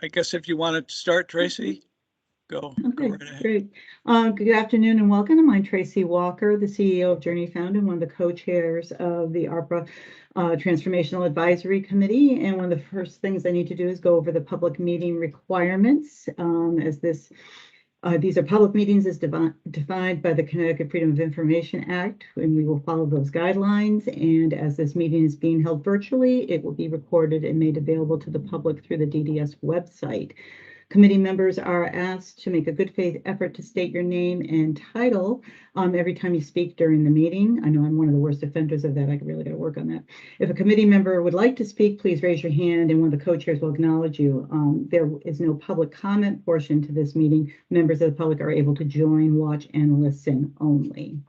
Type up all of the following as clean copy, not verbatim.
I guess if you wanted to start, Tracy, go Okay, right ahead. great. Good afternoon and welcome. I'm Tracy Walker, the CEO of Journey Found and one of the co-chairs of the ARPA Transformational Advisory Committee. And one of the first things I need to do is go over the public meeting requirements, these are public meetings as defined by the Connecticut Freedom of Information Act, and we will follow those guidelines. And as this meeting is being held virtually, it will be recorded and made available to the public through the DDS website. Committee members are asked to make a good faith effort to state your name and title every time you speak during the meeting. I know I'm one of the worst offenders of that. I really got to work on that. If a committee member would like to speak, please raise your hand and one of the co-chairs will acknowledge you. There is no public comment portion to this meeting. Members of the public are able to join, watch, and listen only.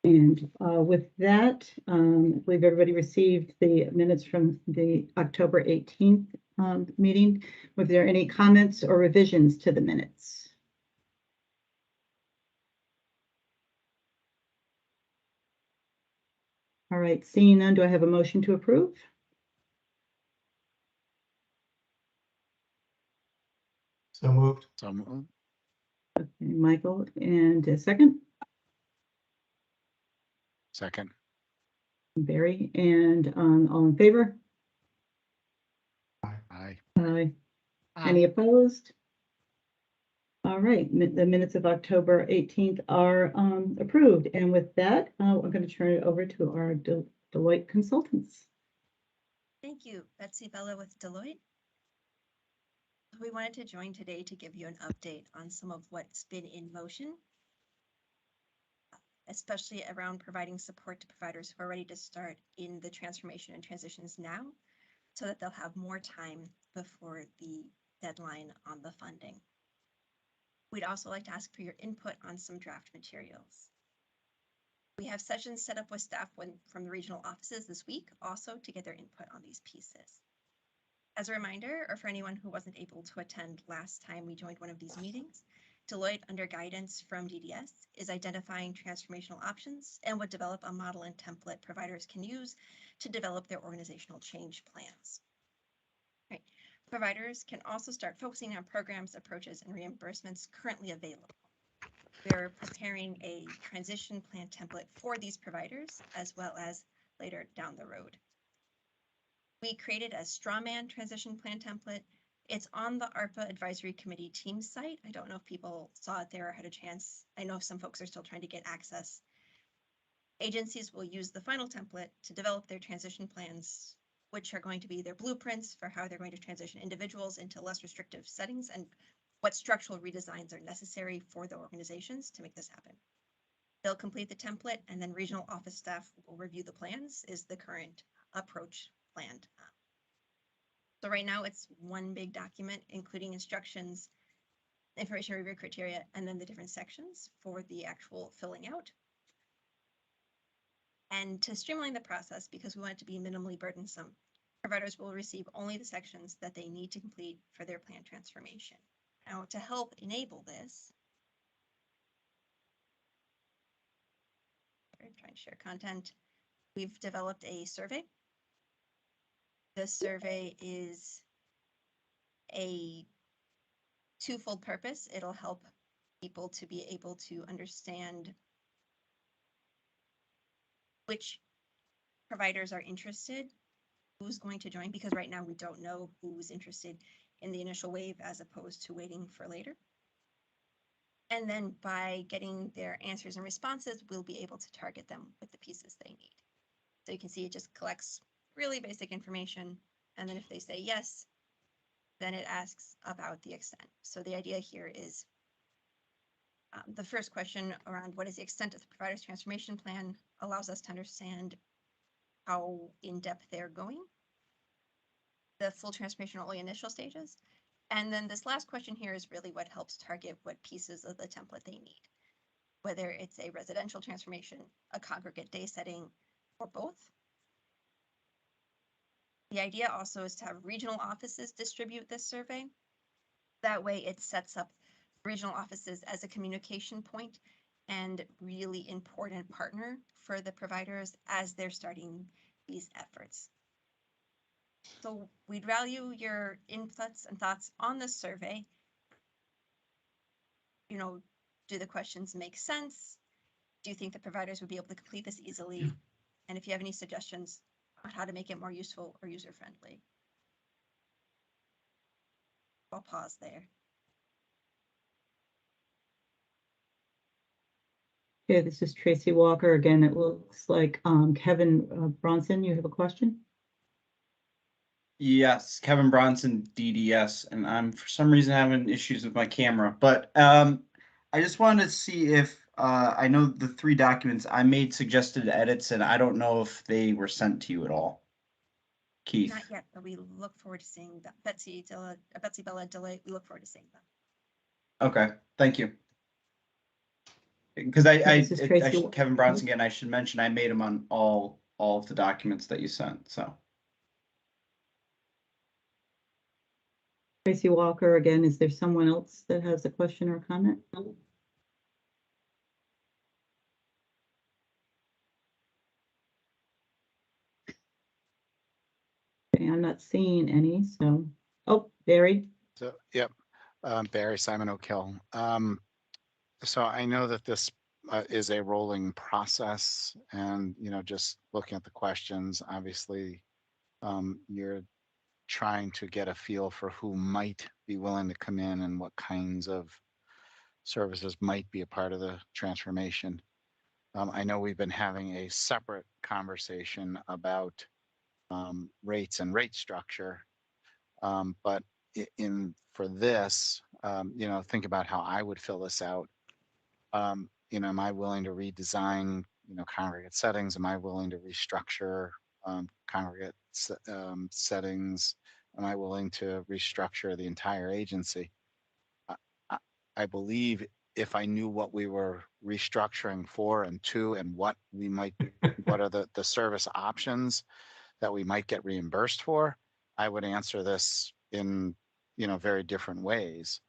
And with that, I believe everybody received the minutes from the October 18th meeting. Was there any comments or revisions to the minutes? All right, seeing none, do I have a motion to approve? So moved. So moved. Okay, Michael, and a second? Second. Barry, and all in favor? Aye. Aye. Any opposed? All right, the minutes of October 18th are approved. And with that, I'm going to turn it over to our Deloitte consultants. Thank you, Betsy Bella with Deloitte. We wanted to join today to give you an update on some of what's been in motion, especially around providing support to providers who are ready to start in the transformation and transitions now, so that they'll have more time before the deadline on the funding. We'd also like to ask for your input on some draft materials. We have sessions set up with staff from the regional offices this week also to get their input on these pieces. As a reminder, or for anyone who wasn't able to attend last time we joined one of these meetings, Deloitte, under guidance from DDS, is identifying transformational options and would develop a model and template providers can use to develop their organizational change plans. Right. Providers can also start focusing on programs, approaches, and reimbursements currently available. We're preparing a transition plan template for these providers, as well as later down the road. We created a strawman transition plan template. It's on the ARPA Advisory Committee team site. I don't know if people saw it there or had a chance. I know some folks are still trying to get access. Agencies will use the final template to develop their transition plans, which are going to be their blueprints for how they're going to transition individuals into less restrictive settings and what structural redesigns are necessary for the organizations to make this happen. They'll complete the template, and then regional office staff will review the plans, is the current approach planned. So right now it's one big document, including instructions, information review criteria, and then the different sections for the actual filling out. And to streamline the process, because we want it to be minimally burdensome, providers will receive only the sections that they need to complete for their plan transformation. Now, to help enable this, I'm trying to share content, we've developed a survey. This survey is a twofold purpose. It'll help people to be able to understand which providers are interested, who's going to join, because right now we don't know who's interested in the initial wave as opposed to waiting for later. And then by getting their answers and responses, we'll be able to target them with the pieces they need. So you can see it just collects really basic information. And then if they say yes, then it asks about the extent. So the idea here is the first question around what is the extent of the provider's transformation plan allows us to understand how in-depth they're going. The full transformation are only initial stages. And then this last question here is really what helps target what pieces of the template they need, whether it's a residential transformation, a congregate day setting, or both. The idea also is to have regional offices distribute this survey. That way it sets up regional offices as a communication point and really important partner for the providers as they're starting these efforts. So we'd value your inputs and thoughts on this survey. You know, do the questions make sense? Do you think that providers would be able to complete this easily? And if you have any suggestions on how to make it more useful or user-friendly. I'll pause there. Okay, this is Tracy Walker again. It looks like Kevin Bronson, you have a question? Yes, Kevin Bronson, DDS, and I'm for some reason having issues with my camera. But I just wanted to see if I know the 3 documents I made suggested edits, and I don't know if they were sent to you at all. Keith. Not yet, but we look forward to seeing that. Betsy Bella Delay, we look forward to seeing them. Okay, thank you. Because This is Tracy. Kevin Bronson again, I should mention I made them on all of the documents that you sent. So. Tracy Walker again. Is there someone else that has a question or comment? Okay, I'm not seeing any, so, oh, Barry. So, yep, Barry Simon O'Kill. So I know that this is a rolling process, and just looking at the questions, obviously, you're trying to get a feel for who might be willing to come in and what kinds of services might be a part of the transformation. I know we've been having a separate conversation about rates and rate structure, but for this, think about how I would fill this out. Am I willing to redesign, congregate settings? Am I willing to restructure congregate settings? Am I willing to restructure the entire agency? I believe if I knew what we were restructuring for and to, and what are the service options that we might get reimbursed for, I would answer this in, very different ways.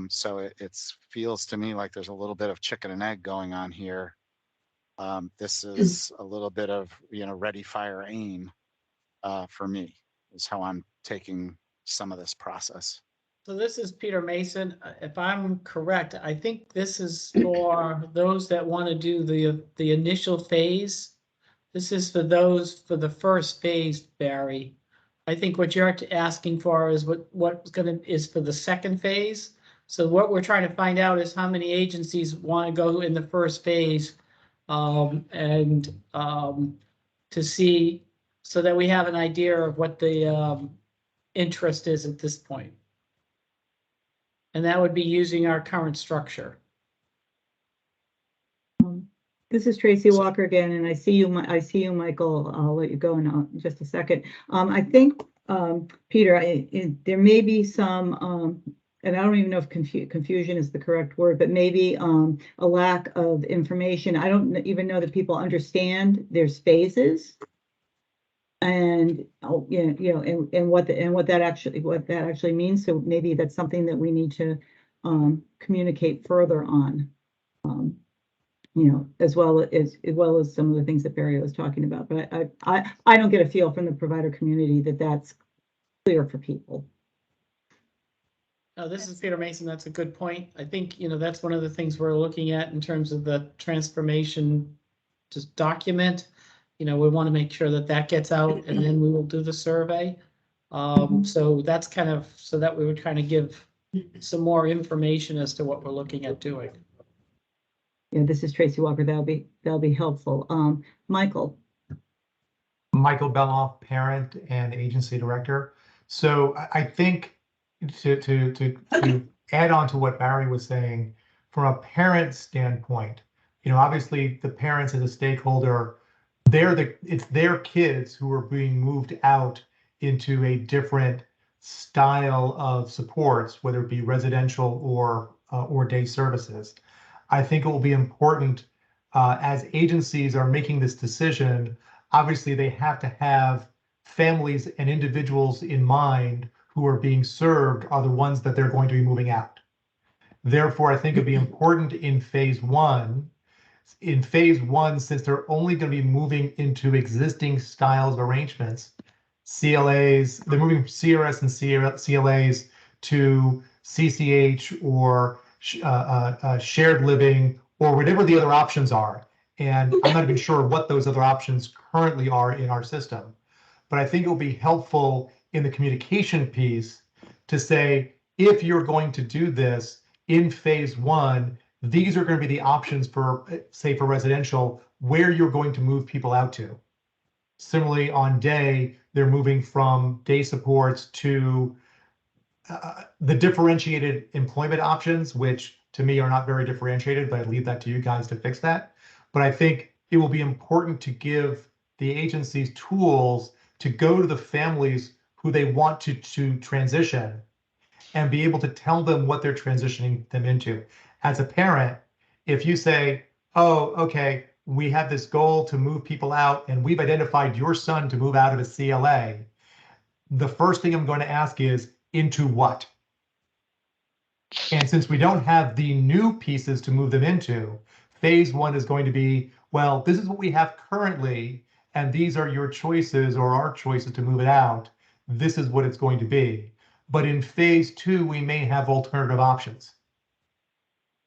So it feels to me like there's a little bit of chicken and egg going on here. This is a little bit of, ready, fire, aim for me, is how I'm taking some of this process. So this is Peter Mason. If I'm correct, I think this is for those that want to do the initial phase. This is for those for the first phase, Barry. I think what you're asking for is is for the second phase. So what we're trying to find out is how many agencies want to go in the first phase, to see, so that we have an idea of what the interest is at this point. And that would be using our current structure. This is Tracy Walker again, and I see you, Michael. I'll let you go in just a second. I think, Peter, there may be some, and I don't even know if confusion is the correct word, but maybe a lack of information. I don't even know that people understand there's phases, and and what that actually means. So maybe that's something that we need to communicate further on. As well as some of the things that Barry was talking about. But I don't get a feel from the provider community that that's clear for people. This is Peter Mason. That's a good point. I think, that's one of the things we're looking at in terms of the transformation just document. We want to make sure that gets out, and then we will do the survey. So that's so that we would kind of give some more information as to what we're looking at doing. Yeah, this is Tracy Walker. That'll be helpful. Michael. Michael Beloff, parent and agency director. So I think to add on to what Barry was saying, from a parent standpoint, obviously the parents as a stakeholder, it's their kids who are being moved out into a different style of supports, whether it be residential or day services. I think it will be important as agencies are making this decision. Obviously, they have to have families and individuals in mind who are being served are the ones that they're going to be moving out. Therefore, I think it'd be important in phase one. In phase one, since they're only going to be moving into existing styles of arrangements, CLAs, they're moving from CRS and CLAs to CCH or shared living or whatever the other options are. And I'm not even sure what those other options currently are in our system. But I think it will be helpful in the communication piece to say, if you're going to do this in phase one, these are going to be the options for, say, for residential, where you're going to move people out to. Similarly, on day, they're moving from day supports to the differentiated employment options, which to me are not very differentiated, but I leave that to you guys to fix that. But I think it will be important to give the agencies tools to go to the families who they want to transition and be able to tell them what they're transitioning them into. As a parent, if you say, oh, okay, we have this goal to move people out and we've identified your son to move out of a CLA, the first thing I'm going to ask is, into what? And since we don't have the new pieces to move them into, phase one is going to be, well, this is what we have currently, and these are your choices or our choices to move it out. This is what it's going to be. But in phase two, we may have alternative options.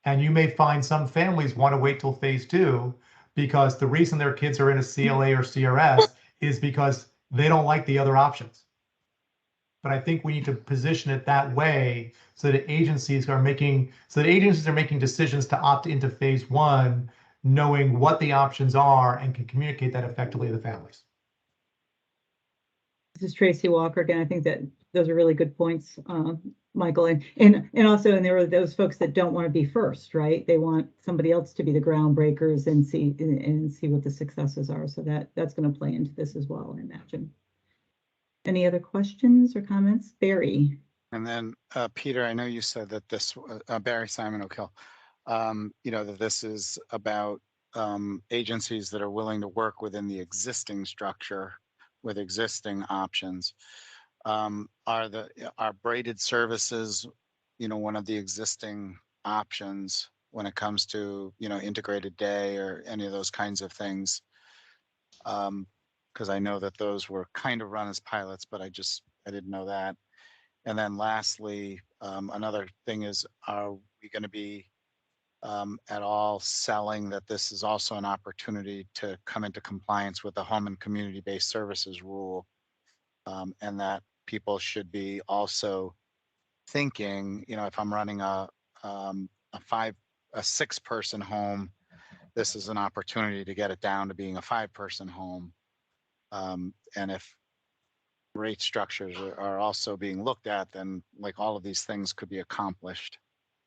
And you may find some families want to wait till phase two because the reason their kids are in a CLA or CRS is because they don't like the other options. But I think we need to position it that way so that agencies are making decisions to opt into phase one, knowing what the options are and can communicate that effectively to the families. This is Tracy Walker again. I think that those are really good points, Michael. And also, and there are those folks that don't want to be first, right? They want somebody else to be the groundbreakers and see what the successes are. So that's going to play into this as well, I imagine. Any other questions or comments? Barry. And then, Peter, I know you said that this, Barry Simon O'Kill, that this is about agencies that are willing to work within the existing structure with existing options. Are braided services, one of the existing options when it comes to, integrated day or any of those kinds of things? Because I know that those were kind of run as pilots, but I didn't know that. And then lastly, another thing is, are we going to be at all selling that this is also an opportunity to come into compliance with the home and community-based services rule, and that people should be also thinking, if I'm running a 6-person home, this is an opportunity to get it down to being a 5-person home. And if rate structures are also being looked at, then like all of these things could be accomplished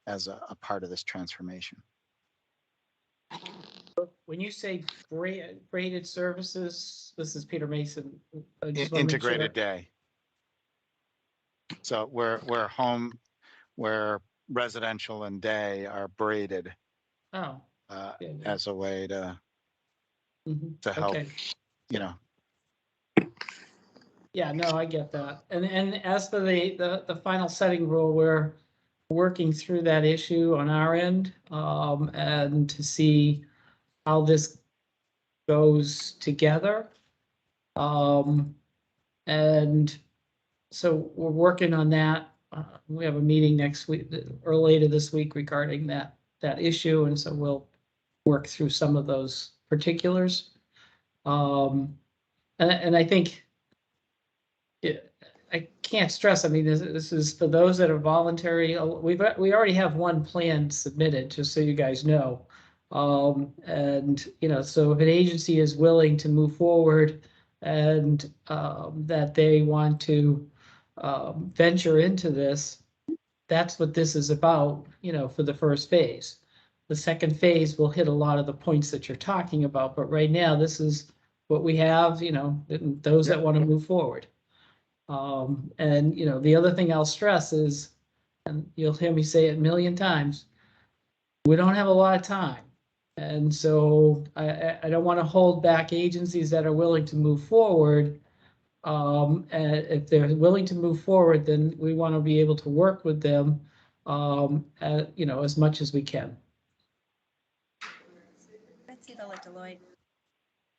as a part of this transformation. When you say braided services, this is Peter Mason. I just wanna make sure. Integrated day. So where residential and day are braided Oh. Yeah. as a way to Mhm. help, Okay. Yeah, no, I get that. And as for the final setting rule, we're working through that issue on our end, and to see how this goes together. And so we're working on that. We have a meeting next week or later this week regarding that issue, and so we'll work through some of those particulars. And I think I can't stress, I mean, this is for those that are voluntary. We already have one plan submitted, just so you guys know. And, so if an agency is willing to move forward and that they want to venture into this, that's what this is about, for the first phase. The second phase will hit a lot of the points that you're talking about, but right now this is what we have, those that want to move forward. And the other thing I'll stress is, and you'll hear me say it a million times, we don't have a lot of time. And so I don't want to hold back agencies that are willing to move forward. And if they're willing to move forward, then we want to be able to work with them, as much as we can. Betsy, though, like Deloitte,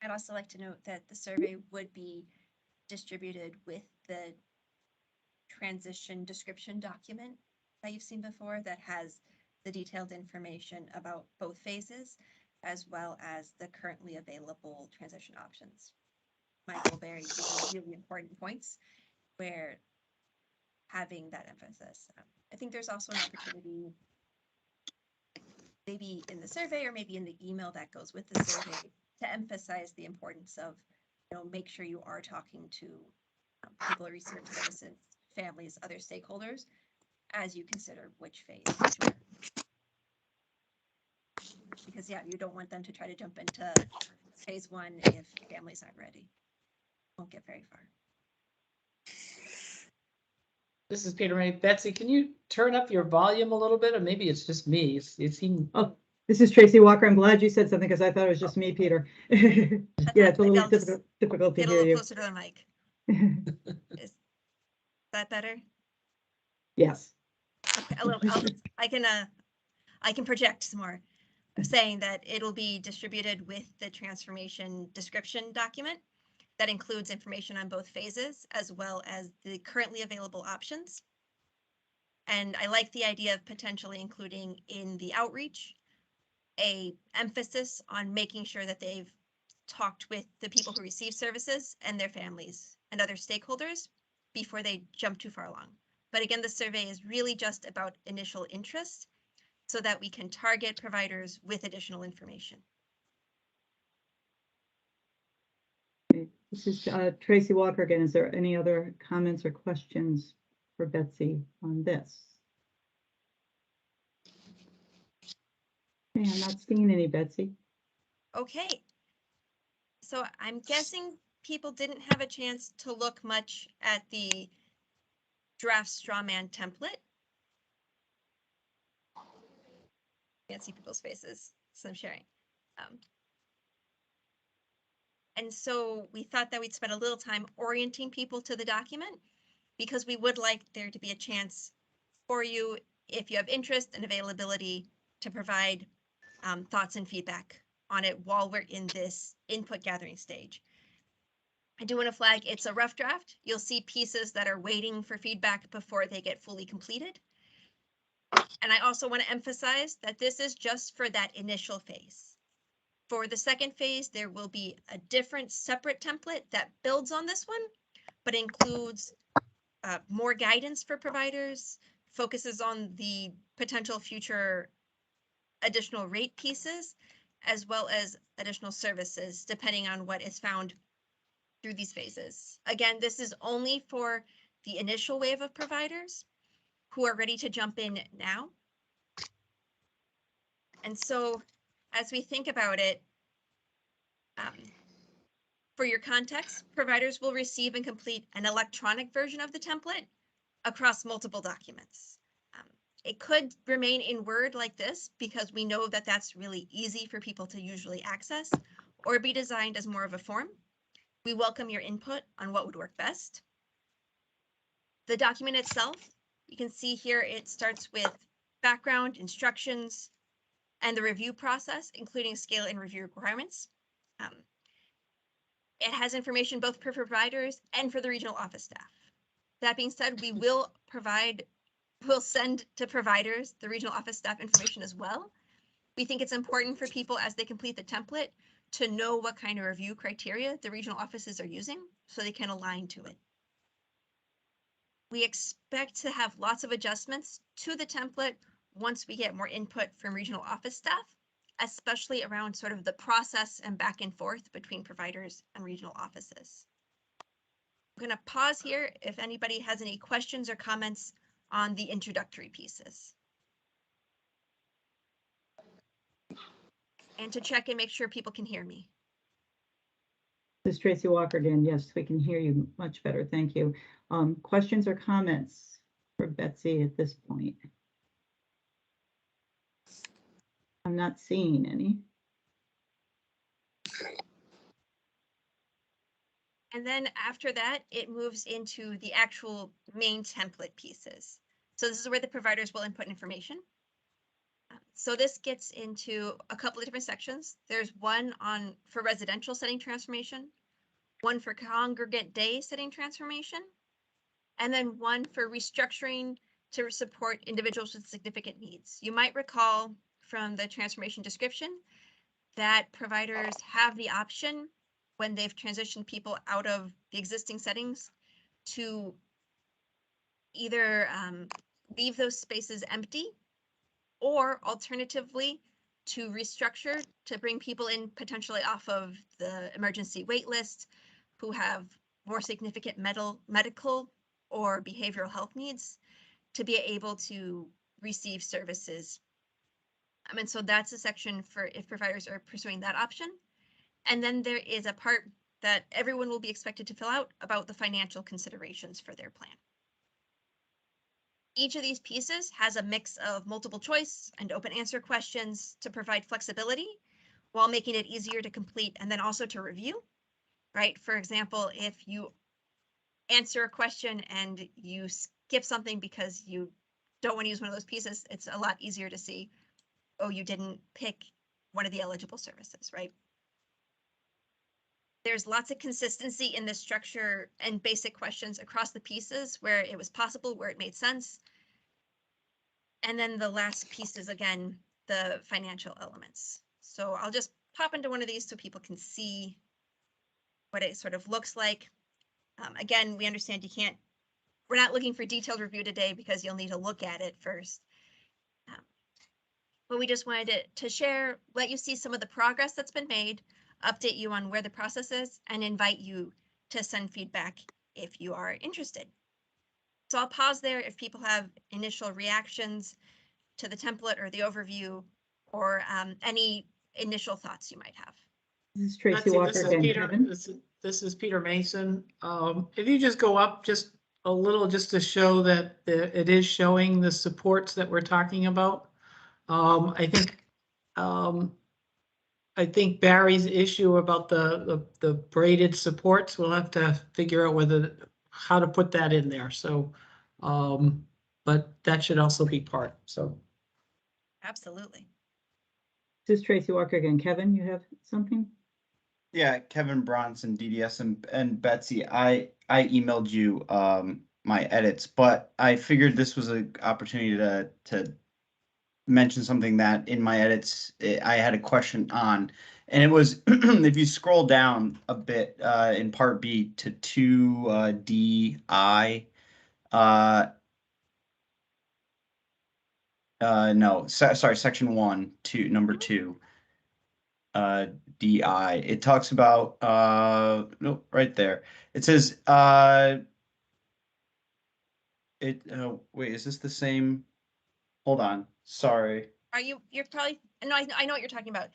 I'd also like to note that the survey would be distributed with the transition description document that you've seen before that has the detailed information about both phases as well as the currently available transition options. Michael Berry gave some really important points where having that emphasis. I think there's also an opportunity maybe in the survey or maybe in the email that goes with the survey to emphasize the importance of, make sure you are talking to people who receive services, families, other stakeholders, as you consider which phase to join. Because yeah, you don't want them to try to jump into phase one if families aren't ready. Won't get very far. This is Peter May. Betsy, can you turn up your volume a little bit, or maybe it's just me? It seemed. Oh, this is Tracy Walker. I'm glad you said something because I thought it was just me, Peter. Yeah, it's a Maybe little I'll just difficult to get a hear little you. closer to the mic. Is that better? Yes. Okay, I can project some more. I'm saying that it'll be distributed with the transformation description document that includes information on both phases as well as the currently available options. And I like the idea of potentially including in the outreach a emphasis on making sure that they've talked with the people who receive services and their families and other stakeholders before they jump too far along. But again, the survey is really just about initial interest so that we can target providers with additional information. This is Tracy Walker again. Is there any other comments or questions for Betsy on this? Okay, I'm not seeing any, Betsy. Okay. So I'm guessing people didn't have a chance to look much at the draft straw man template. Can't see people's faces, so I'm sharing. And so we thought that we'd spend a little time orienting people to the document because we would like there to be a chance for you, if you have interest and availability, to provide thoughts and feedback on it while we're in this input gathering stage. I do want to flag it's a rough draft. You'll see pieces that are waiting for feedback before they get fully completed. And I also want to emphasize that this is just for that initial phase. For the second phase, there will be a different separate template that builds on this one, but includes more guidance for providers, focuses on the potential future additional rate pieces, as well as additional services, depending on what is found through these phases. Again, this is only for the initial wave of providers who are ready to jump in now. And so as we think about it, for your context, providers will receive and complete an electronic version of the template across multiple documents. It could remain in Word like this because we know that that's really easy for people to usually access, or be designed as more of a form. We welcome your input on what would work best. The document itself, you can see here, it starts with background, instructions, and the review process, including scale and review requirements. It has information both for providers and for the regional office staff. That being said, we'll send to providers the regional office staff information as well. We think it's important for people as they complete the template to know what kind of review criteria the regional offices are using so they can align to it. We expect to have lots of adjustments to the template once we get more input from regional office staff, especially around sort of the process and back and forth between providers and regional offices. I'm going to pause here if anybody has any questions or comments on the introductory pieces. And to check and make sure people can hear me. This is Tracy Walker again. Yes, we can hear you much better. Thank you. Questions or comments for Betsy at this point? I'm not seeing any. And then after that, it moves into the actual main template pieces. So this is where the providers will input information. So this gets into a couple of different sections. There's one for residential setting transformation, one for congregate day setting transformation, and then one for restructuring to support individuals with significant needs. You might recall from the transformation description that providers have the option when they've transitioned people out of the existing settings to either leave those spaces empty or alternatively to restructure to bring people in potentially off of the emergency wait list who have more significant medical or behavioral health needs to be able to receive services. And so that's a section for if providers are pursuing that option. And then there is a part that everyone will be expected to fill out about the financial considerations for their plan. Each of these pieces has a mix of multiple choice and open answer questions to provide flexibility while making it easier to complete and then also to review, right? For example, if you answer a question and you skip something because you don't want to use one of those pieces, it's a lot easier to see, oh, you didn't pick one of the eligible services, right? There's lots of consistency in the structure and basic questions across the pieces where it was possible, where it made sense. And then the last piece is, again, the financial elements. So I'll just pop into one of these so people can see what it sort of looks like. Again, we understand we're not looking for detailed review today because you'll need to look at it first. But we just wanted to share, let you see some of the progress that's been made, update you on where the process is, and invite you to send feedback if you are interested. So I'll pause there if people have initial reactions to the template or the overview or any initial thoughts you might have. This is Tracy Betsy, Walker this is again. Peter, Kevin? this is Peter Mason. If you just go up just a little, just to show that it is showing the supports that we're talking about. I think Barry's issue about the braided supports, we'll have to figure out how to put that in there. So, but that should also be part, so. Absolutely. This is Tracy Walker again. Kevin, you have something? Yeah, Kevin Bronson, DDS, and Betsy, I emailed you my edits, but I figured this was an opportunity to mention something that in my edits I had a question on, and it was if you scroll down a bit in part B to 2DI, no, sorry, section 1 to number 2. DI. It talks about nope, right there. It says wait, is this the same? Hold on. Sorry. You're probably, no, I know what you're talking about.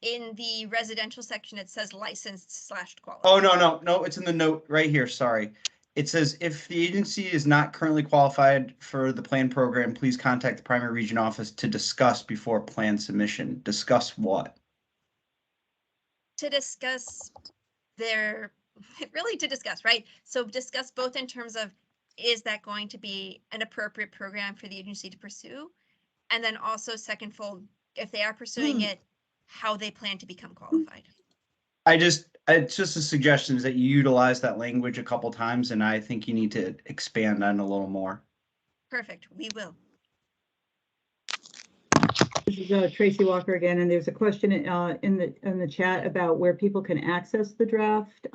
In the residential section, it says licensed / qualified. Oh, no, it's in the note right here. Sorry. It says if the agency is not currently qualified for the plan program, please contact the primary region office to discuss before plan submission. Discuss what? To discuss really to discuss, right? So discuss both in terms of, is that going to be an appropriate program for the agency to pursue? And then also secondfold, if they are pursuing it, how they plan to become qualified. It's just a suggestion is that you utilize that language a couple times, and I think you need to expand on it a little more. Perfect, we will. This is Tracy Walker again, and there's a question in the chat about where people can access the draft.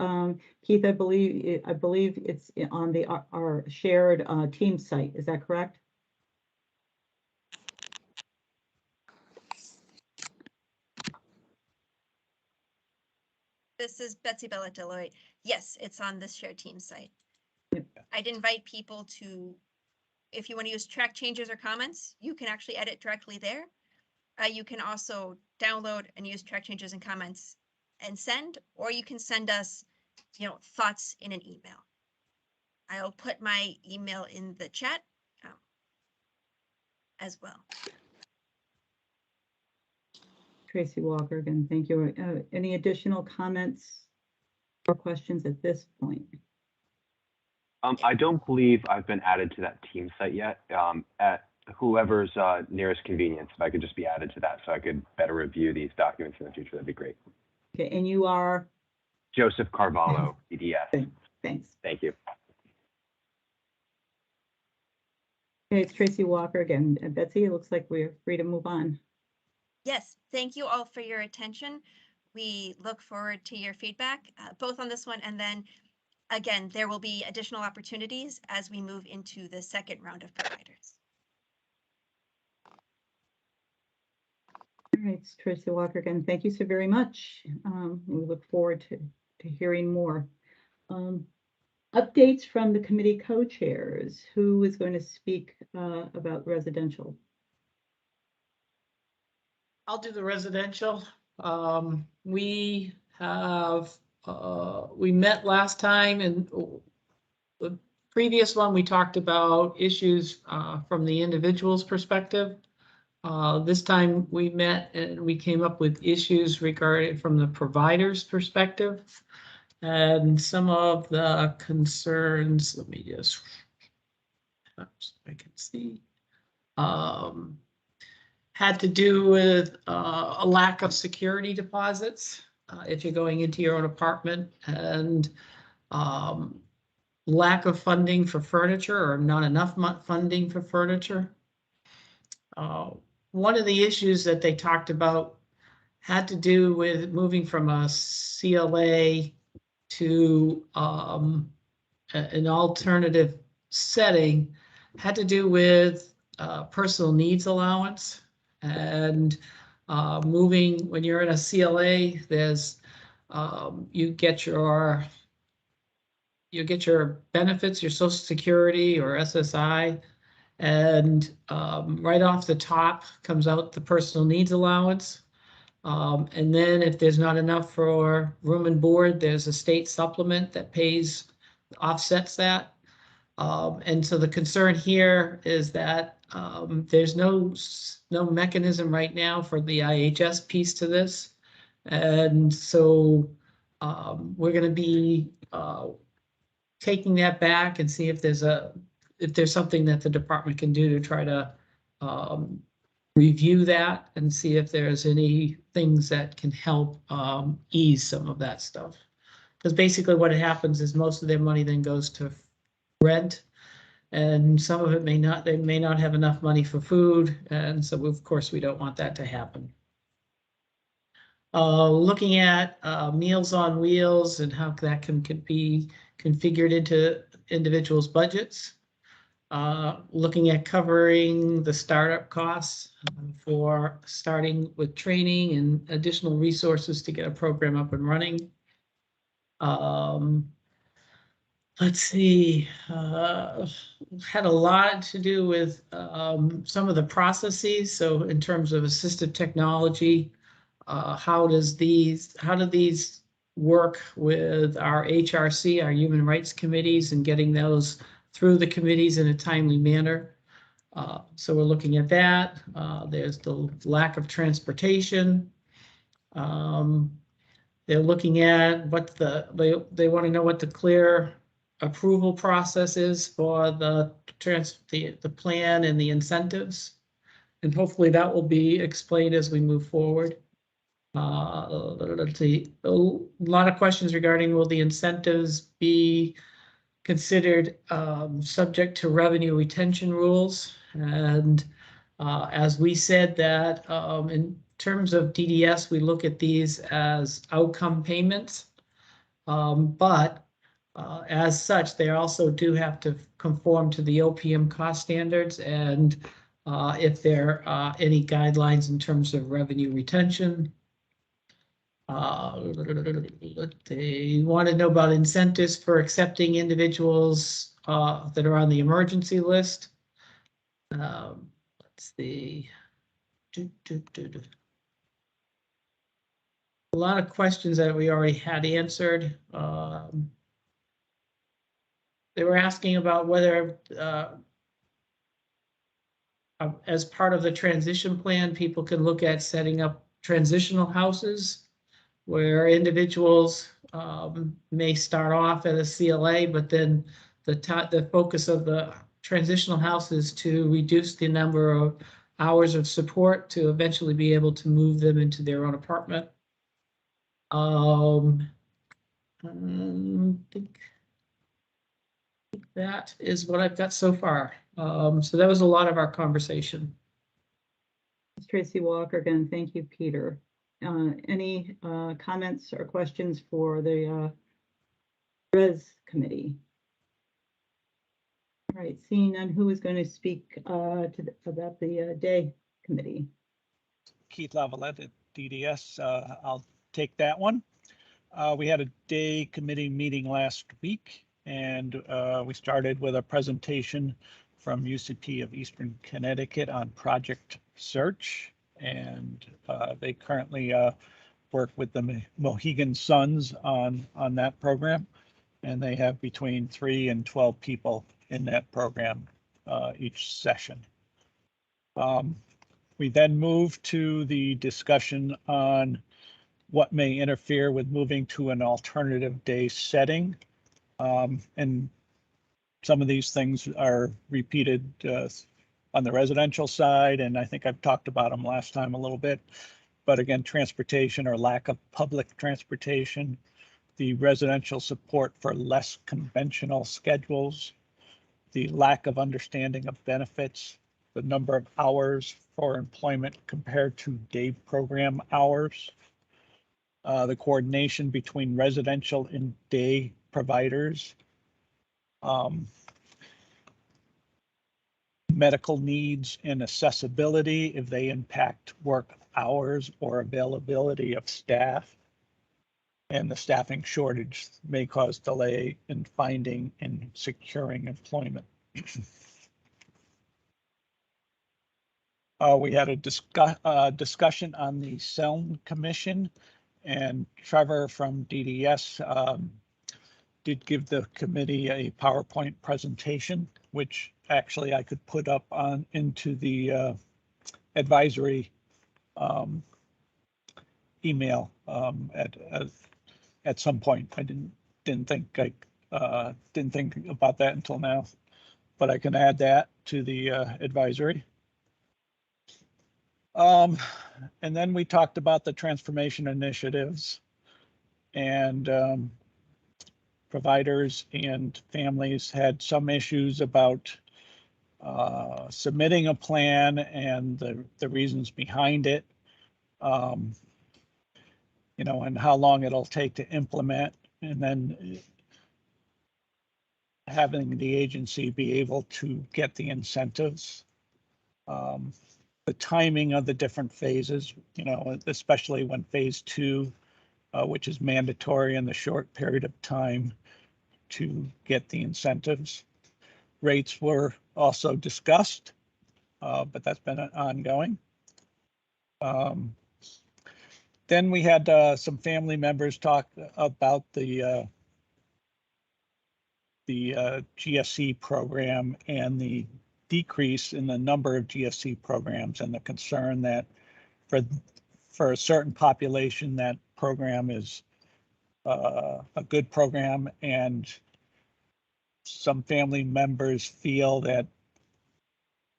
Keith, I believe it's on our shared team site. Is that correct? This is Betsy Bell, Deloitte. Yes, it's on this shared team site. Yep. I'd invite people to, if you want to use track changes or comments, you can actually edit directly there. You can also download and use track changes and comments and send, or you can send us, thoughts in an email. I'll put my email in the chat as well. Tracy Walker again, thank you. Any additional comments or questions at this point? I don't believe I've been added to that team site yet. At whoever's nearest convenience, if I could just be added to that so I could better review these documents in the future, that'd be great. Okay, and you are? Joseph Carvalho, DDS. Thanks. Thank you. Okay, it's Tracy Walker again. Betsy, it looks like we're free to move on. Yes, thank you all for your attention. We look forward to your feedback, both on this one, and then again, there will be additional opportunities as we move into the second round of providers. All right, it's Tracy Walker again. Thank you so very much. We look forward to hearing more. Updates from the committee co-chairs. Who is going to speak about residential? I'll do the residential. We have, we met last time, and the previous one, we talked about issues from the individual's perspective. This time we met and we came up with issues regarding from the provider's perspective. And some of the concerns, let me just, oops, I can see, had to do with a lack of security deposits if you're going into your own apartment, and lack of funding for furniture, or not enough funding for furniture. One of the issues that they talked about had to do with moving from a CLA to an alternative setting, had to do with personal needs allowance. And moving, when you're in a CLA, there's you get your benefits, your Social Security or SSI, and right off the top comes out the personal needs allowance. And then if there's not enough for room and board, there's a state supplement that offsets that. And so the concern here is that there's no mechanism right now for the IHS piece to this. And so we're going to be taking that back and see if there's something that the department can do to try to review that and see if there's any things that can help ease some of that stuff. Because basically what happens is most of their money then goes to rent, and some of it they may not have enough money for food, and so of course we don't want that to happen. Looking at Meals on Wheels and how that can be configured into individuals' budgets. Looking at covering the startup costs for starting with training and additional resources to get a program up and running. Let's see, had a lot to do with some of the processes. So in terms of assistive technology, how do these work with our HRC, our human rights committees, and getting those through the committees in a timely manner. So we're looking at that. There's the lack of transportation. They're looking at what they want to know what the clear approval process is for the plan and the incentives. And hopefully that will be explained as we move forward. Let's see, a lot of questions regarding will the incentives be considered subject to revenue retention rules. And as we said that in terms of DDS, we look at these as outcome payments, but as such, they also do have to conform to the OPM cost standards, and if there are any guidelines in terms of revenue retention. They want to know about incentives for accepting individuals that are on the emergency list. Let's see. A lot of questions that we already had answered. They were asking about whether as part of the transition plan, people can look at setting up transitional houses where individuals may start off at a CLA, but then the focus of the transitional house is to reduce the number of hours of support to eventually be able to move them into their own apartment. think that is what I've got so far. So that was a lot of our conversation. Ms. Tracy Walker, again, thank you, Peter. Any comments or questions for the Res Committee? All right, seeing none, who is going to speak about the Day Committee? Keith Lavalette at DDS. I'll take that one. We had a day committee meeting last week, and we started with a presentation from UCP of Eastern Connecticut on Project Search. And they currently work with the Mohegan Suns on that program. And they have between 3 and 12 people in that program each session. We then moved to the discussion on what may interfere with moving to an alternative day setting. And some of these things are repeated on the residential side, and I think I've talked about them last time a little bit. But again, transportation or lack of public transportation, the residential support for less conventional schedules, the lack of understanding of benefits, the number of hours for employment compared to day program hours, the coordination between residential and day providers, medical needs and accessibility if they impact work hours or availability of staff, and the staffing shortage may cause delay in finding and securing employment. We had a discussion on the Selm Commission, and Trevor from DDS did give the committee a PowerPoint presentation, which actually I could put up on into the advisory email at some point. I didn't think about that until now, but I can add that to the advisory. And then we talked about the transformation initiatives, and providers and families had some issues about submitting a plan and the reasons behind it, you know, and how long it'll take to implement, and then having the agency be able to get the incentives. The timing of the different phases, you know, especially when phase 2, which is mandatory in the short period of time to get the incentives. Rates were also discussed, but that's been ongoing. Then we had some family members talk about the GSC program and the decrease in the number of GSC programs, and the concern that for a certain population, that program is a good program, and some family members feel that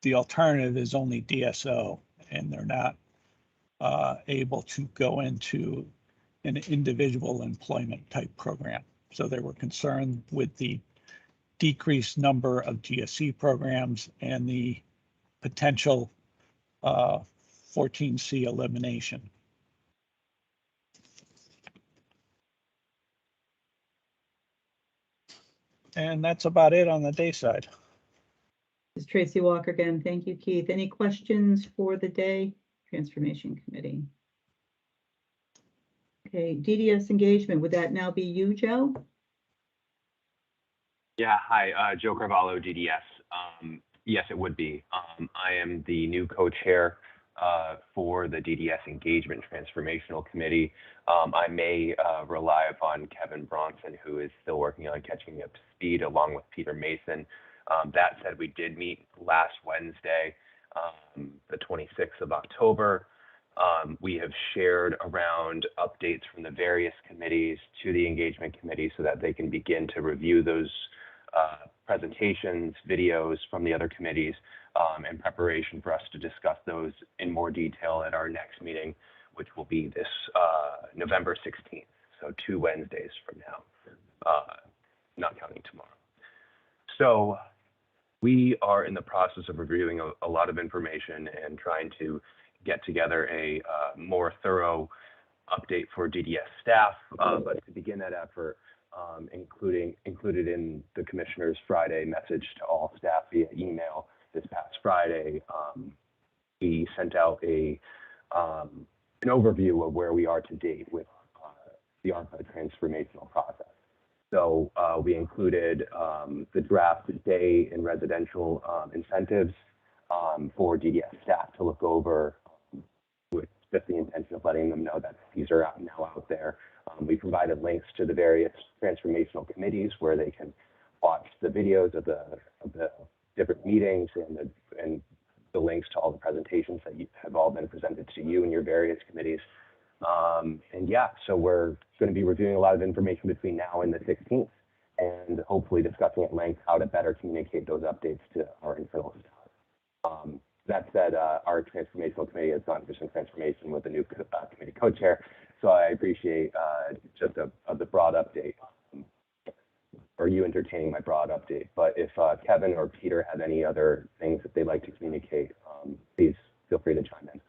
the alternative is only DSO, and they're not able to go into an individual employment type program. So they were concerned with the decreased number of GSC programs and the potential 14C elimination. And that's about it on the day side. Ms. Tracy Walker again, thank you, Keith. Any questions for the Day Transformation Committee? Okay, DDS engagement, would that now be you, Joe? Yeah, hi, Joe Carvalho, DDS. Yes, it would be. I am the new co-chair for the DDS Engagement Transformational Committee. I may rely upon Kevin Bronson, who is still working on catching up to speed, along with Peter Mason. That said, we did meet last Wednesday, the 26th of October. We have shared around updates from the various committees to the engagement committee so that they can begin to review those presentations, videos from the other committees in preparation for us to discuss those in more detail at our next meeting, which will be this November 16th. so 2 Wednesdays from now, not counting tomorrow. So we are in the process of reviewing a lot of information and trying to get together a more thorough update for DDS staff. But to begin that effort, included in the commissioner's Friday message to all staff via email this past Friday, we sent out an overview of where we are to date with the ARPA transformational process. So we included the draft day and residential incentives for DDS staff to look over, with just the intention of letting them know that these are now out there. We provided links to the various transformational committees where they can watch the videos of the different meetings and the links to all the presentations that have all been presented to you and your various committees. And yeah, so we're going to be reviewing a lot of information between now and the 16th, and hopefully discussing at length how to better communicate those updates to our internal staff. That said, our transformational committee has gone through some transformation with the new committee co-chair, so I appreciate just the broad update, or you entertaining my broad update. But if Kevin or Peter have any other things that they'd like to communicate, please feel free to chime in.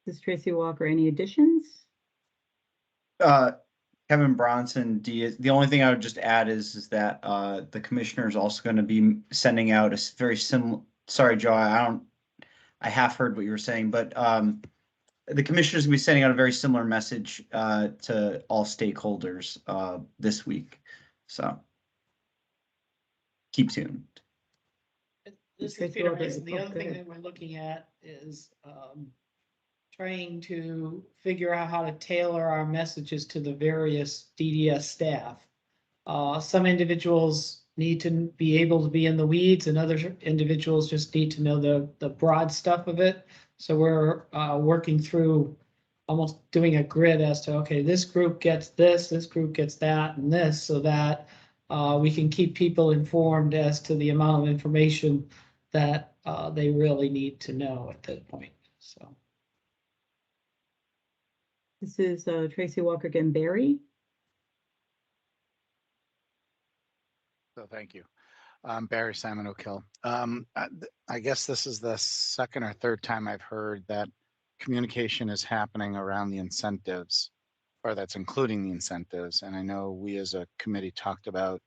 This is Tracy Walker. Any additions? Kevin Bronson, the only thing I would just add is that the commissioner is also going to be sending out a very similar. Sorry, Joe, I half heard what you were saying, but the commissioner is going to be sending out a very similar message to all stakeholders this week. So keep tuned. This is Peter Mason. The other thing that we're looking at is trying to figure out how to tailor our messages to the various DDS staff. Some individuals need to be able to be in the weeds, and other individuals just need to know the broad stuff of it. So we're working through almost doing a grid as to, okay, this group gets this group gets that, and this, so that we can keep people informed as to the amount of information that they really need to know at that point. So. This is Tracy Walker again. Barry? So thank you. Barry Simon O'Kill. I guess this is the second or third time I've heard that communication is happening around the incentives, or that's including the incentives. And I know we as a committee talked about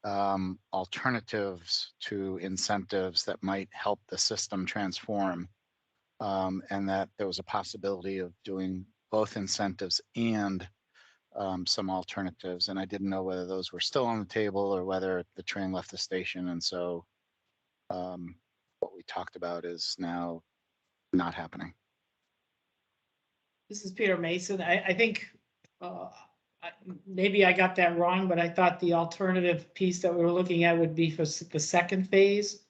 alternatives to incentives that might help the system transform, and that there was a possibility of doing both incentives and some alternatives. And I didn't know whether those were still on the table or whether the train left the station. And so what we talked about is now not happening. This is Peter Mason. I think maybe I got that wrong, but I thought the alternative piece that we were looking at would be for the second phase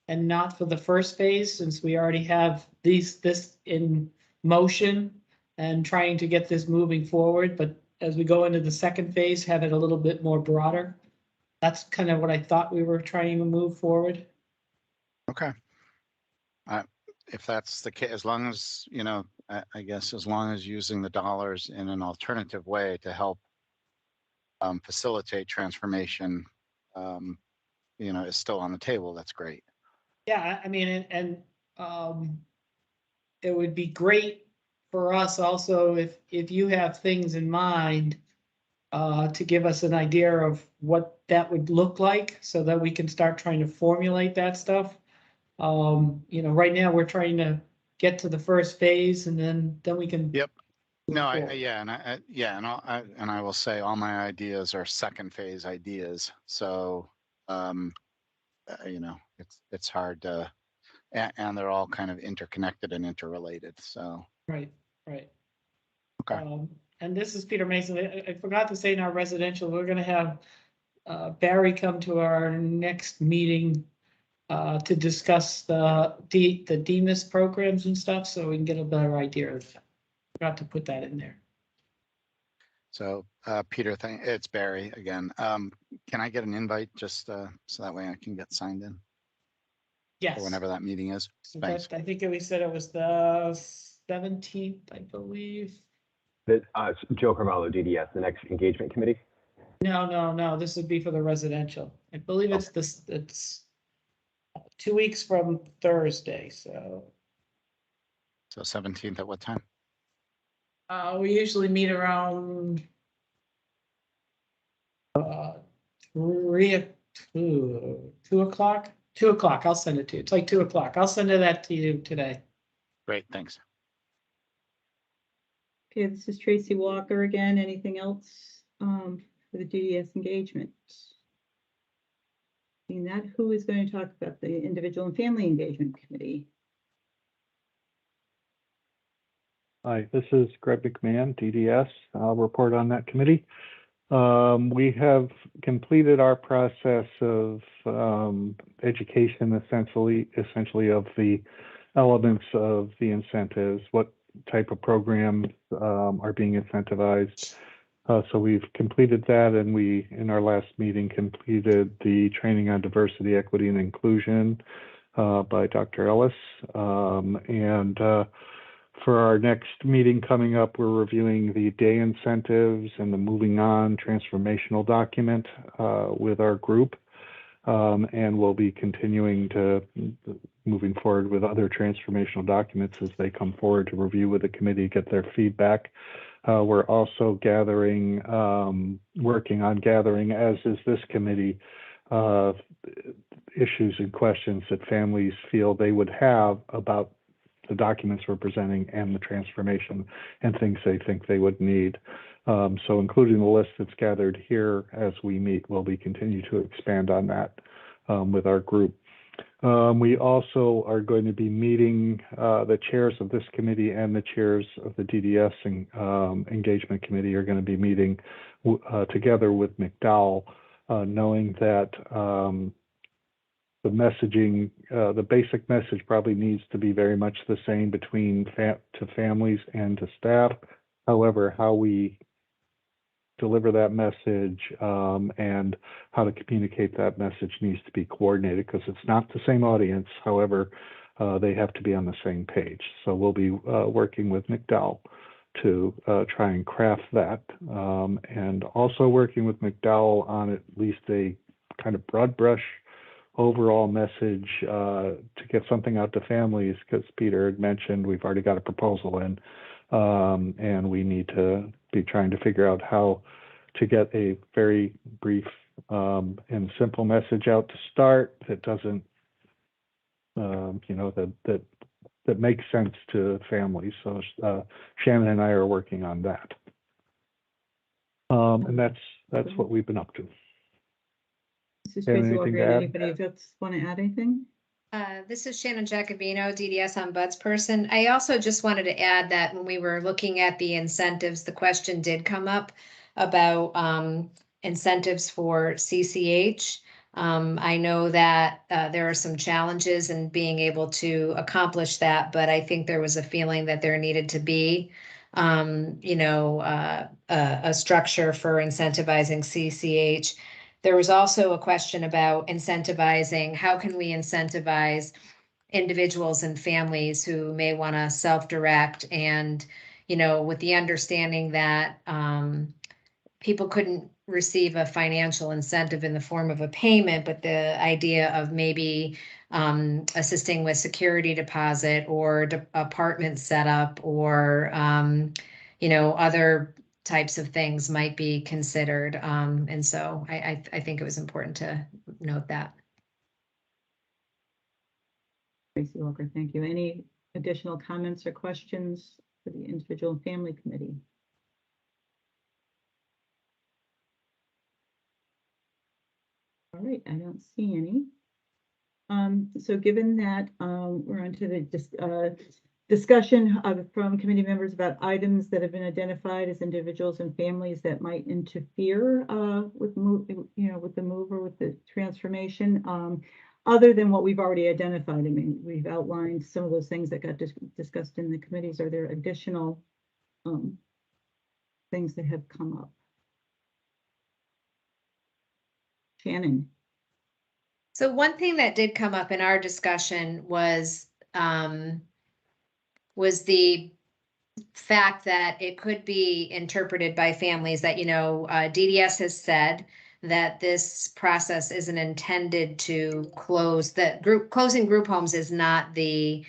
and not for the first phase, since we already have this in motion and trying to get this moving forward. But as we go into the second phase, have it a little bit more broader. That's kind of what I thought we were trying to move forward. Okay. If that's the case, as long as, you know, I guess as long as using the dollars in an alternative way to help facilitate transformation, you know, is still on the table, that's great. Yeah, I mean, and it would be great for us also if you have things in mind to give us an idea of what that would look like, so that we can start trying to formulate that stuff. You know, right now we're trying to get to the first phase, and then we can. Yep. No, and I will say all my ideas are second phase ideas. So, you know, it's hard to, and they're all kind of interconnected and interrelated. So. Right. Okay. And this is Peter Mason. I forgot to say in our residential, we're going to have Barry come to our next meeting to discuss the DMIS programs and stuff, so we can get a better idea of that. Forgot to put that in there. So, Peter, it's Barry again. Can I get an invite just so that way I can get signed in? Yes. For whenever that meeting is. So Thanks. I think we said it was the 17th, I believe. That, Joe Carvalho, DDS, the next engagement committee. No, this would be for the residential. I believe it's this, it's 2 weeks from Thursday, so. So 17th at what time? We usually meet around 2 o'clock. 2 o'clock, I'll send it to you. It's like 2 o'clock. I'll send that to you today. Great, thanks. Okay, this is Tracy Walker again. Anything else for the DDS engagement? Seeing that, who is going to talk about the Individual and Family Engagement Committee? Hi, this is Greg McMahon, DDS. I'll report on that committee. We have completed our process of education, essentially of the elements of the incentives, what type of programs are being incentivized. So we've completed that, and we, in our last meeting, completed the training on diversity, equity, and inclusion by Dr. Ellis. For our next meeting coming up, we're reviewing the day incentives and the moving on transformational document with our group. And we'll be continuing to moving forward with other transformational documents as they come forward to review with the committee, get their feedback. We're also gathering, working on gathering, as is this committee, issues and questions that families feel they would have about the documents we're presenting and the transformation and things they think they would need. So including the list that's gathered here as we meet, we'll be continue to expand on that with our group. We also are going to be meeting the chairs of this committee and the chairs of the DDS engagement committee are going to be meeting together with McDowell, knowing that the messaging, the basic message probably needs to be very much the same between to families and to staff. However, how we deliver that message and how to communicate that message needs to be coordinated because it's not the same audience. However, they have to be on the same page. So we'll be working with McDowell to try and craft that, and also working with McDowell on at least a kind of broad brush overall message to get something out to families, because Peter had mentioned we've already got a proposal in, and we need to be trying to figure out how to get a very brief and simple message out to start that doesn't, that makes sense to families. So Shannon and I are working on that, and that's what we've been up to. This is Have Tracy anything Walker. to add? Anybody else want to add anything? This is Shannon Jacobino, DDS Ombudsperson. I also just wanted to add that when we were looking at the incentives, the question did come up about incentives for CCH. I know that there are some challenges in being able to accomplish that, but I think there was a feeling that there needed to be, a structure for incentivizing CCH. There was also a question about incentivizing, how can we incentivize individuals and families who may want to self-direct and, with the understanding that people couldn't receive a financial incentive in the form of a payment, but the idea of maybe assisting with security deposit or apartment setup or, other types of things might be considered. And so I think it was important to note that. Tracy Walker, thank you. Any additional comments or questions for the Individual and Family Committee? All right, I don't see any. So given that we're on to the discussion from committee members about items that have been identified as individuals and families that might interfere with with the move or with the transformation, other than what we've already identified. I mean, we've outlined some of those things that got discussed in the committees. Are there additional things that have come up? Shannon. So one thing that did come up in our discussion was the fact that it could be interpreted by families that, DDS has said that this process isn't intended to close, that closing group homes is not the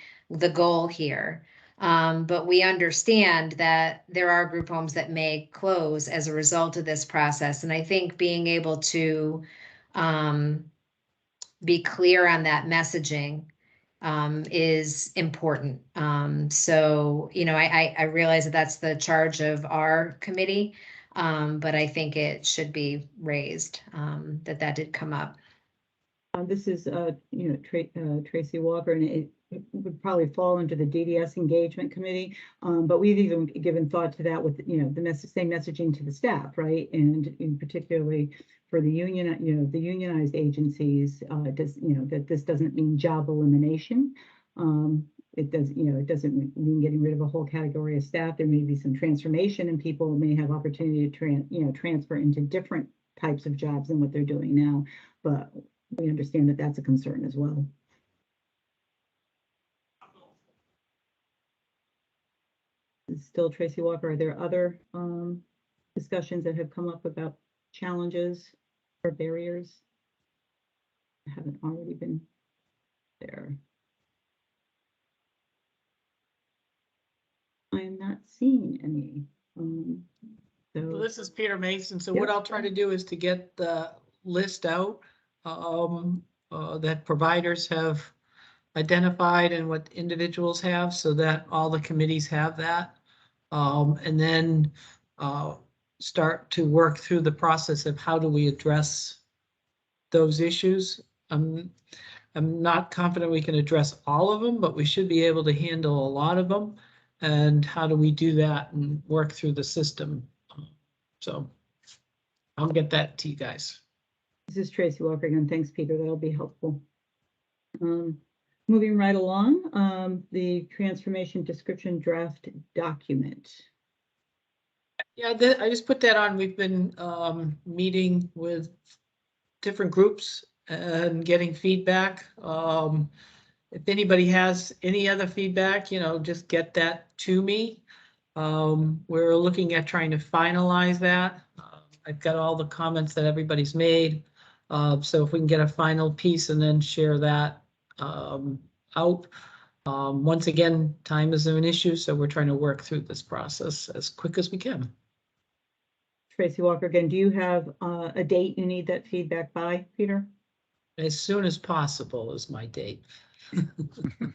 goal here. But we understand that there are group homes that may close as a result of this process. And I think being able to be clear on that messaging is important. So, I realize that that's the charge of our committee, but I think it should be raised, that did come up. This is, Tracy Walker, and it would probably fall into the DDS engagement committee. But we've even given thought to that with, the same messaging to the staff, right? And in particularly for the union, the unionized agencies, that this doesn't mean job elimination. It doesn't mean getting rid of a whole category of staff. There may be some transformation, and people may have opportunity to transfer into different types of jobs than what they're doing now. But we understand that that's a concern as well. Still, Tracy Walker, are there other discussions that have come up about challenges or barriers that haven't already been there? I am not seeing any. Well, this is Peter Mason. So Yep. what I'll try to do is to get the list out that providers have identified and what individuals have, so that all the committees have that. And then start to work through the process of how do we address those issues. I'm not confident we can address all of them, but we should be able to handle a lot of them. And how do we do that and work through the system? So I'll get that to you guys. This is Tracy Walker again. Thanks, Peter. That'll be helpful. Moving right along, the transformation description draft document. Yeah, I just put that on. We've been meeting with different groups and getting feedback. If anybody has any other feedback, just get that to me. We're looking at trying to finalize that. I've got all the comments that everybody's made. So if we can get a final piece and then share that out. Once again, time is an issue, so we're trying to work through this process as quick as we can. Tracy Walker again, do you have a date you need that feedback by, Peter? As soon as possible is my date.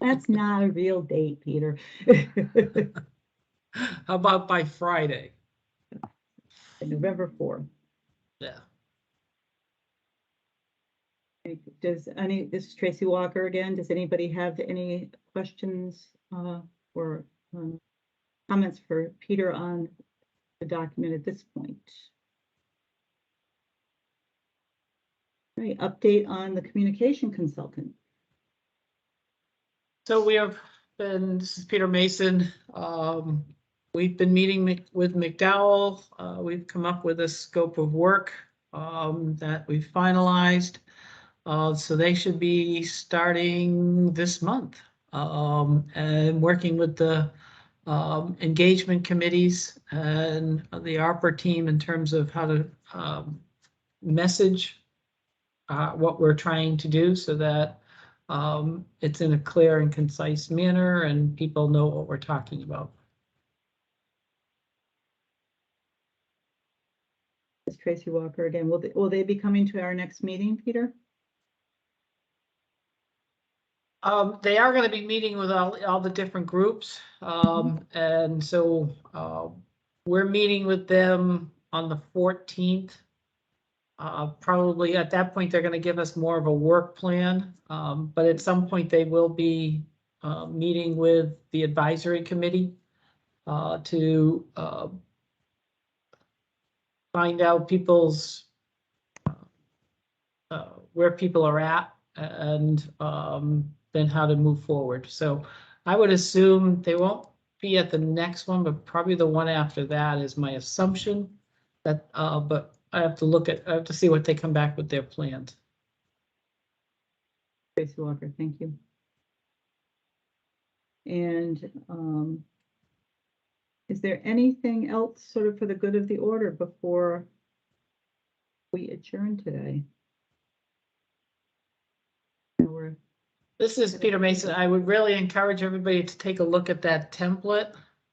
That's not a real date, Peter. How about by Friday? November 4th. Yeah. This is Tracy Walker again. Does anybody have any questions or comments for Peter on the document at this point? All right, update on the communication consultant. So we have been, this is Peter Mason. We've been meeting with McDowell. We've come up with a scope of work that we've finalized. So they should be starting this month and working with the engagement committees and the ARPA team in terms of how to message what we're trying to do so that it's in a clear and concise manner and people know what we're talking about. It's Tracy Walker again. Will they be coming to our next meeting, Peter? They are going to be meeting with all the different groups. And so we're meeting with them on the 14th. Probably at that point, they're going to give us more of a work plan. But at some point, they will be meeting with the advisory committee to find out people's where people are at and then how to move forward. So I would assume they won't be at the next one, but probably the one after that is my assumption. That but I have to see what they come back with their plans. Tracy Walker, thank you. And Is there anything else sort of for the good of the order before we adjourn today? We're This is Peter Mason. I would really encourage everybody to take a look at that template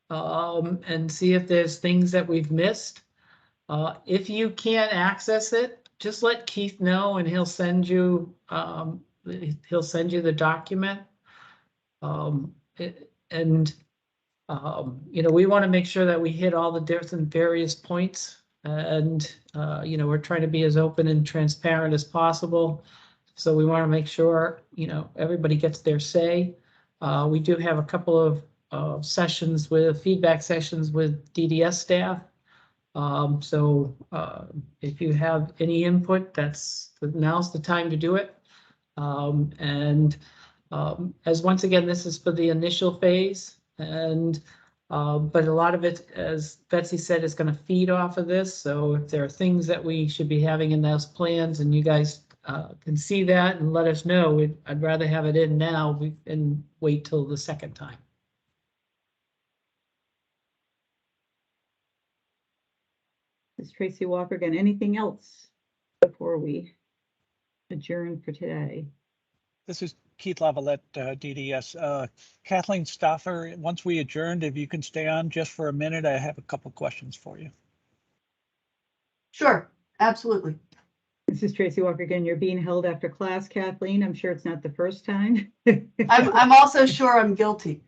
and see if there's things that we've missed. If you can't access it, just let Keith know and he'll send you the document. You know, we want to make sure that we hit all the different various points, and you know, we're trying to be as open and transparent as possible. So we want to make sure, you know, everybody gets their say. We do have a couple of sessions with feedback sessions with DDS staff. So if you have any input, now's the time to do it. As once again, this is for the initial phase, and but a lot of it, as Betsy said, is going to feed off of this. So if there are things that we should be having in those plans, and you guys can see that and let us know, I'd rather have it in now and wait till the second time. This is Tracy Walker again. Anything else before we adjourn for today? This is Keith Lavalette, DDS. Kathleen Stoffer, once we adjourned, if you can stay on just for a minute, I have a couple questions for you. Sure, absolutely. This is Tracy Walker again. You're being held after class, Kathleen. I'm sure it's not the first time. I'm also sure I'm guilty.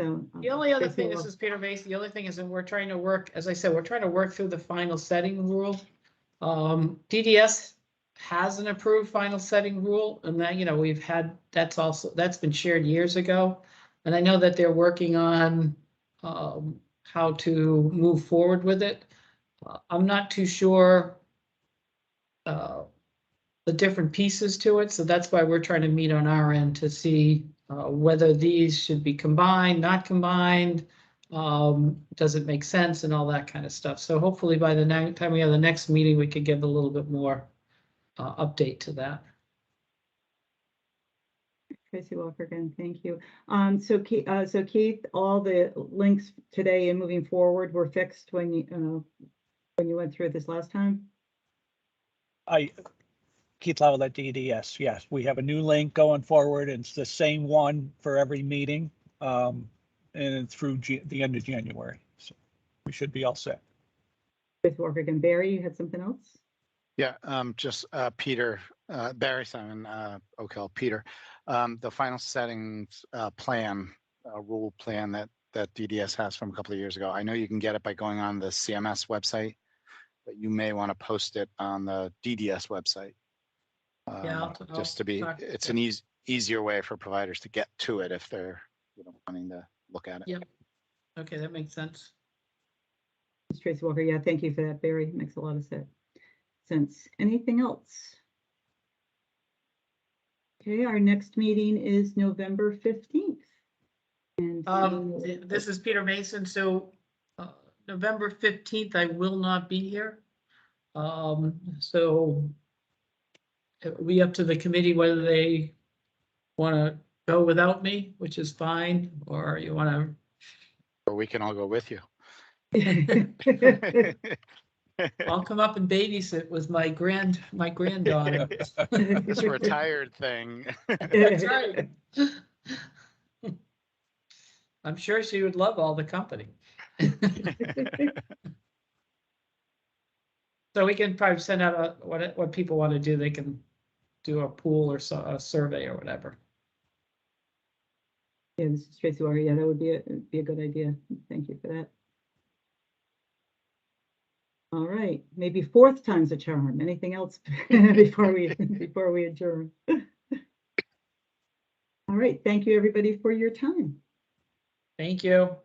So, The only other Tracy thing, Walker. this is Peter Mason, the other thing is that we're trying to work, as I said, we're trying to work through the final setting rule. DDS has an approved final setting rule, and that, you know, that's been shared years ago. And I know that they're working on how to move forward with it. I'm not too sure the different pieces to it, so that's why we're trying to meet on our end to see whether these should be combined, not combined, does it make sense, and all that kind of stuff. So hopefully by the time we have the next meeting, we could give a little bit more update to that. Tracy Walker again, thank you. So Keith, all the links today and moving forward were fixed when you went through it this last time? Keith Lavalette, DDS. Yes, we have a new link going forward. It's the same one for every meeting, and through the end of January. So we should be all set. Tracy Walker again. Barry, you had something else? Yeah, just Peter, Barry Simon, O'Kell, Peter. The final settings plan, rule plan that DDS has from a couple of years ago. I know you can get it by going on the CMS website, but you may want to post it on the DDS website. Yeah, just to be, it's an easier way for providers to get to it if they're wanting to look at it. Yep. Okay, that makes sense. Tracy Walker, yeah, thank you for that, Barry. Makes a lot of sense. Anything else? Okay, our next meeting is November 15th. And this is Peter Mason. So November 15th, I will not be here. So it will be up to the committee whether they want to go without me, which is fine, or you want to. Or we can all go with you. I'll come up and babysit with my granddaughter. It's a retired thing. That's right. I'm sure she would love all the company. So we can probably send out what people want to do. They can do a pool or a survey or whatever. Yeah, this is Tracy Walker. Yeah, that would be a good idea. Thank you for that. All right, maybe fourth time's a charm. Anything else before we adjourn? All right, thank you everybody for your time. Thank you.